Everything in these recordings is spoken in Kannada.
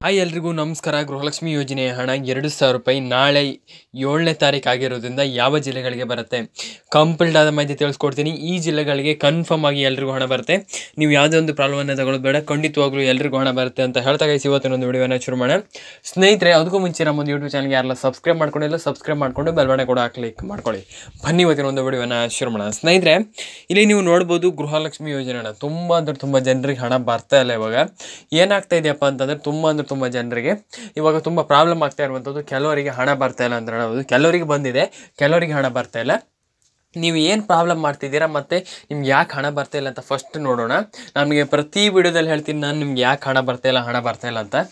ಹಾಯ್ ಎಲ್ರಿಗೂ ನಮಸ್ಕಾರ. ಗೃಹಲಕ್ಷ್ಮಿ ಯೋಜನೆಯ ಹಣ 2,000 ರೂಪಾಯಿ ನಾಳೆ 7ನೇ ತಾರೀಕು ಆಗಿರೋದ್ರಿಂದ ಯಾವ ಜಿಲ್ಲೆಗಳಿಗೆ ಬರುತ್ತೆ ಕಂಪ್ಲೀಟ್ ಆದ ಮಾಹಿತಿ ತಿಳಿಸ್ಕೊಡ್ತೀನಿ. ಈ ಜಿಲ್ಲೆಗಳಿಗೆ ಕನ್ಫರ್ಮ್ ಆಗಿ ಎಲ್ರಿಗೂ ಹಣ ಬರುತ್ತೆ. ನೀವು ಯಾವುದೇ ಒಂದು ಪ್ರಾಬ್ಲಮನ್ನು ತಗೊಳ್ಳೋದು ಬೇಡ, ಖಂಡಿತವಾಗ್ಲೂ ಎಲ್ರಿಗೂ ಹಣ ಬರುತ್ತೆ ಅಂತ ಹೇಳ್ತಾ ಇವತ್ತಿನೊಂದು ವಿಡಿಯೋನ ಶುರು ಮಾಡೋಣ. ಸ್ನೇಹಿತರೆ, ಅದಕ್ಕೂ ಮುಂಚೆ ನಮ್ಮ ಒಂದು ಯೂಟ್ಯೂಬ್ ಚಾನಲ್ಗೆ ಯಾರೆಲ್ಲ ಸಬ್ಸ್ಕ್ರೈಬ್ ಮಾಡ್ಕೊಂಡಿಲ್ಲ ಸಬ್ಸ್ಕ್ರೈಬ್ ಮಾಡಿಕೊಂಡು ಬೆಲ್ ಬಟನ್ ಕೂಡ ಕ್ಲಿಕ್ ಮಾಡ್ಕೊಳ್ಳಿ. ಬನ್ನಿ ಇವತ್ತಿನೊಂದು ವಿಡಿಯೋನ ಶುರು ಮಾಡೋಣ. ಸ್ನೇಹಿತರೆ, ಇಲ್ಲಿ ನೀವು ನೋಡ್ಬೋದು ಗೃಹಲಕ್ಷ್ಮಿ ಯೋಜನೆ ಹಣ ತುಂಬ ಜನರಿಗೆ ಹಣ ಬರ್ತಾ ಇಲ್ಲ. ಇವಾಗ ಏನಾಗ್ತಾ ಇದೆಯಪ್ಪ ಅಂತಂದರೆ ತುಂಬ ಜನರಿಗೆ ಇವಾಗ ತುಂಬ ಪ್ರಾಬ್ಲಮ್ ಆಗ್ತಾ ಇರುವಂಥದ್ದು. ಕೆಲವರಿಗೆ ಹಣ ಬರ್ತಾ ಇಲ್ಲ ಅಂತ ಹೇಳ್ಬೋದು, ಕೆಲವರಿಗೆ ಬಂದಿದೆ, ಕೆಲವರಿಗೆ ಹಣ ಬರ್ತಾ ಇಲ್ಲ. ನೀವು ಏನು ಪ್ರಾಬ್ಲಮ್ ಮಾಡ್ತಿದ್ದೀರಾ ಮತ್ತು ನಿಮ್ಗೆ ಯಾಕೆ ಹಣ ಬರ್ತಾ ಇಲ್ಲ ಅಂತ ಫಸ್ಟ್ ನೋಡೋಣ. ನಮಗೆ ಪ್ರತಿ ವಿಡಿಯೋದಲ್ಲಿ ಹೇಳ್ತೀನಿ ನಾನು ನಿಮ್ಗೆ ಯಾಕೆ ಹಣ ಬರ್ತಾ ಇಲ್ಲ ಅಂತ.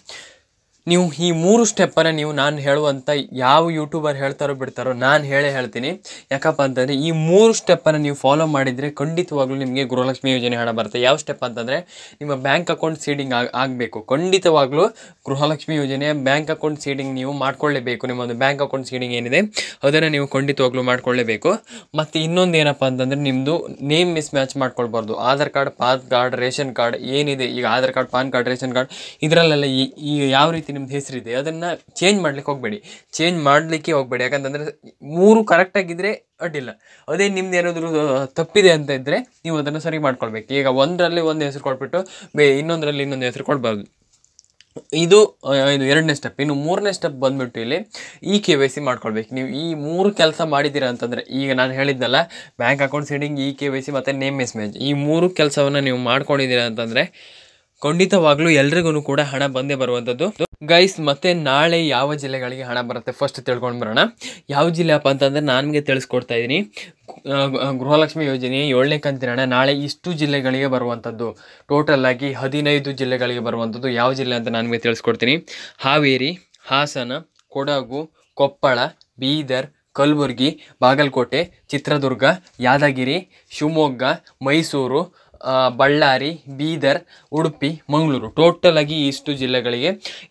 ನೀವು ಈ 3 ಸ್ಟೆಪ್ಪನ್ನು ನೀವು ನಾನು ಹೇಳುವಂಥ ಯಾವ ಯೂಟ್ಯೂಬರ್ ಹೇಳ್ತಾರೋ ಬಿಡ್ತಾರೋ ನಾನು ಹೇಳ್ತೀನಿ. ಯಾಕಪ್ಪ ಅಂತಂದರೆ ಈ 3 ಸ್ಟೆಪ್ಪನ್ನು ನೀವು ಫಾಲೋ ಮಾಡಿದರೆ ಖಂಡಿತವಾಗ್ಲೂ ನಿಮಗೆ ಗೃಹಲಕ್ಷ್ಮಿ ಯೋಜನೆ ಹಣ ಬರುತ್ತೆ. ಯಾವ ಸ್ಟೆಪ್ ಅಂತಂದರೆ ನಿಮ್ಮ ಬ್ಯಾಂಕ್ ಅಕೌಂಟ್ ಸೀಡಿಂಗ್ ಆಗಬೇಕು. ಖಂಡಿತವಾಗ್ಲೂ ಗೃಹಲಕ್ಷ್ಮಿ ಯೋಜನೆಯ ಬ್ಯಾಂಕ್ ಅಕೌಂಟ್ ಸೀಡಿಂಗ್ ನೀವು ಮಾಡ್ಕೊಳ್ಳೇಬೇಕು. ನಿಮ್ಮೊಂದು ಬ್ಯಾಂಕ್ ಅಕೌಂಟ್ ಸೀಡಿಂಗ್ ಏನಿದೆ ಅದನ್ನು ನೀವು ಖಂಡಿತವಾಗ್ಲೂ ಮಾಡ್ಕೊಳ್ಳೇಬೇಕು. ಮತ್ತು ಇನ್ನೊಂದು ಏನಪ್ಪ ಅಂತಂದರೆ ನಿಮ್ಮದು ನೇಮ್ ಮಿಸ್ ಮ್ಯಾಚ್ ಮಾಡ್ಕೊಳ್ಬಾರ್ದು. Aadhaar card, PAN card, ration card ಏನಿದೆ, ಈಗ Aadhaar card, PAN card, ration card ಇದರಲ್ಲೆಲ್ಲ ಈ ಯಾವ ರೀತಿ ನಿಮ್ದು ಹೆಸರಿದೆ ಅದನ್ನು ಚೇಂಜ್ ಮಾಡಲಿಕ್ಕೆ ಹೋಗಬೇಡಿ. ಯಾಕಂತಂದರೆ 3 ಕರೆಕ್ಟಾಗಿದ್ದರೆ ಅಡ್ಡಿಲ್ಲ. ಅದೇ ನಿಮ್ದು ಏನಾದರೂ ತಪ್ಪಿದೆ ಅಂತ ಇದ್ದರೆ ನೀವು ಅದನ್ನು ಸರಿ ಮಾಡ್ಕೊಳ್ಬೇಕು. ಈಗ ಒಂದರಲ್ಲಿ ಒಂದು ಹೆಸರು ಕೊಟ್ಬಿಟ್ಟು ಇನ್ನೊಂದರಲ್ಲಿ ಇನ್ನೊಂದು ಹೆಸರು ಕೊಡಬಾರ್ದು. ಇದು 2ನೇ ಸ್ಟೆಪ್. ಇನ್ನು 3ನೇ ಸ್ಟೆಪ್ ಬಂದುಬಿಟ್ಟು ಇಲ್ಲಿ KYC ಮಾಡ್ಕೊಳ್ಬೇಕು. ನೀವು ಈ 3 ಕೆಲಸ ಮಾಡಿದ್ದೀರಾ ಅಂತಂದರೆ, ಈಗ ನಾನು ಹೇಳಿದ್ನಲ್ಲ, ಬ್ಯಾಂಕ್ ಅಕೌಂಟ್ ಸೀಡಿಂಗ್, KYC ಮತ್ತು ನೇಮ್ ಮಿಸ್ ಮ್ಯಾಚ್, ಈ 3 ಕೆಲಸವನ್ನು ನೀವು ಮಾಡ್ಕೊಂಡಿದ್ದೀರಾ ಅಂತಂದರೆ ಖಂಡಿತವಾಗ್ಲೂ ಎಲ್ರಿಗೂ ಕೂಡ ಹಣ ಬಂದೇ ಬರುವಂಥದ್ದು. ಗೈಸ್, ಮತ್ತೆ ನಾಳೆ ಯಾವ ಜಿಲ್ಲೆಗಳಿಗೆ ಹಣ ಬರುತ್ತೆ ಫಸ್ಟ್ ತಿಳ್ಕೊಂಡು ಬರೋಣ. ಯಾವ ಜಿಲ್ಲೆ ಅಪ್ಪ ಅಂತಂದರೆ ನಾನು ನಿಮಗೆ ತಿಳಿಸ್ಕೊಡ್ತಾ ಇದ್ದೀನಿ. ಗೃಹಲಕ್ಷ್ಮಿ ಯೋಜನೆ 7ನೇ ಕಂತಿನ ಹಣ ನಾಳೆ ಇಷ್ಟು ಜಿಲ್ಲೆಗಳಿಗೆ ಬರುವಂಥದ್ದು. ಟೋಟಲ್ ಆಗಿ 15 ಜಿಲ್ಲೆಗಳಿಗೆ ಬರುವಂಥದ್ದು. ಯಾವ ಜಿಲ್ಲೆ ಅಂತ ನಾನು ನಿಮಗೆ ತಿಳಿಸ್ಕೊಡ್ತೀನಿ. ಹಾವೇರಿ, ಹಾಸನ, ಕೊಡಗು, ಕೊಪ್ಪಳ, ಬೀದರ್, ಕಲಬುರಗಿ, ಬಾಗಲಕೋಟೆ, ಚಿತ್ರದುರ್ಗ, ಯಾದಗಿರಿ, ಶಿವಮೊಗ್ಗ, ಮೈಸೂರು, ಬಳ್ಳಾರಿ, ಬೀದರ್, ಉಡುಪಿ, ಮಂಗಳೂರು. ಟೋಟಲ್ ಆಗಿ ಇಷ್ಟು ಜಿಲ್ಲೆಗಳಿಗೆ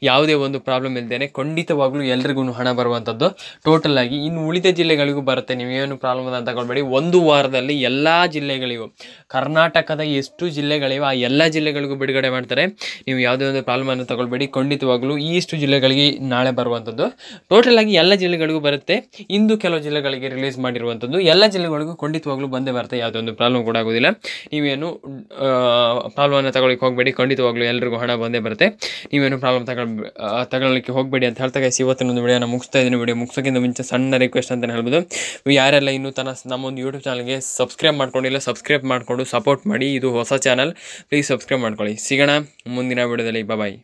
ಯಾವುದೇ ಒಂದು ಪ್ರಾಬ್ಲಮ್ ಇಲ್ಲದೇನೆ ಖಂಡಿತವಾಗ್ಲೂ ಎಲ್ರಿಗೂ ಹಣ ಬರುವಂಥದ್ದು. ಟೋಟಲ್ ಆಗಿ ಇನ್ನು ಉಳಿದ ಜಿಲ್ಲೆಗಳಿಗೂ ಬರುತ್ತೆ. ನೀವೇನು ಪ್ರಾಬ್ಲಮ್ ಅಂತ ತಗೊಳ್ಬೇಡಿ. ಒಂದು ವಾರದಲ್ಲಿ ಎಲ್ಲ ಜಿಲ್ಲೆಗಳಿಗೂ, ಕರ್ನಾಟಕದ ಎಷ್ಟು ಜಿಲ್ಲೆಗಳಿವೆ ಆ ಎಲ್ಲ ಜಿಲ್ಲೆಗಳಿಗೂ ಬಿಡುಗಡೆ ಮಾಡ್ತಾರೆ. ನೀವು ಯಾವುದೇ ಒಂದು ಪ್ರಾಬ್ಲಮನ್ನು ತಗೊಳ್ಬೇಡಿ. ಖಂಡಿತವಾಗ್ಲೂ ಇಷ್ಟು ಜಿಲ್ಲೆಗಳಿಗೆ ನಾಳೆ ಬರುವಂಥದ್ದು. ಟೋಟಲ್ ಆಗಿ ಎಲ್ಲ ಜಿಲ್ಲೆಗಳಿಗೂ ಬರುತ್ತೆ. ಇಂದು ಕೆಲವು ಜಿಲ್ಲೆಗಳಿಗೆ ರಿಲೀಸ್ ಮಾಡಿರುವಂಥದ್ದು. ಎಲ್ಲ ಜಿಲ್ಲೆಗಳಿಗೂ ಖಂಡಿತವಾಗ್ಲೂ ಬಂದೇ ಬರುತ್ತೆ. ಯಾವುದೇ ಒಂದು ಪ್ರಾಬ್ಲಮ್ ಕೂಡ ಆಗೋದಿಲ್ಲ. ನೀವೇನು ಪ್ರಾಬ್ಲಮನ್ನು ತಗೊಳ್ಳಿಕ್ಕೆ ಹೋಗಬೇಡಿ. ಖಂಡಿತವಾಗ್ಲೂ ಎಲ್ರಿಗೂ ಹಣ ಬಂದೇ ಬರುತ್ತೆ. ನೀವೇನು ಪ್ರಾಬ್ಲಮ್ ತಗೊಳ್ಳಿಕ್ಕೆ ಹೋಗಬೇಡಿ ಅಂತ ಹೇಳ್ತಾ ಇವತ್ತಿನೊಂದು ವಿಡಿಯೋನ ಮುಗಿಸ್ತಾ ಇದ್ದೀನಿ. ವಿಡಿಯೋ ಮುಗಿಸೋಕ್ಕಿಂತ ಮುಂಚೆ ಸಣ್ಣ ರಿಕ್ವೆಸ್ಟ್ ಅಂತಲೇ ಹೇಳ್ಬೋದು. ಯಾರೆಲ್ಲ ಇನ್ನೂ ನಮ್ಮೊಂದು ಯೂಟ್ಯೂಬ್ ಚಾನಲ್ಗೆ ಸಬ್ಸ್ಕ್ರೈಬ್ ಮಾಡ್ಕೊಂಡಿಲ್ಲ ಸಬ್ಸ್ಕ್ರೈಬ್ ಮಾಡಿಕೊಂಡು ಸಪೋರ್ಟ್ ಮಾಡಿ. ಇದು ಹೊಸ ಚಾನಲ್, ಪ್ಲೀಸ್ ಸಬ್ಸ್ಕ್ರೈಬ್ ಮಾಡ್ಕೊಳ್ಳಿ. ಸಿಗೋಣ ಮುಂದಿನ ವಿಡಿಯೋದಲ್ಲಿ. ಬಾಯ್.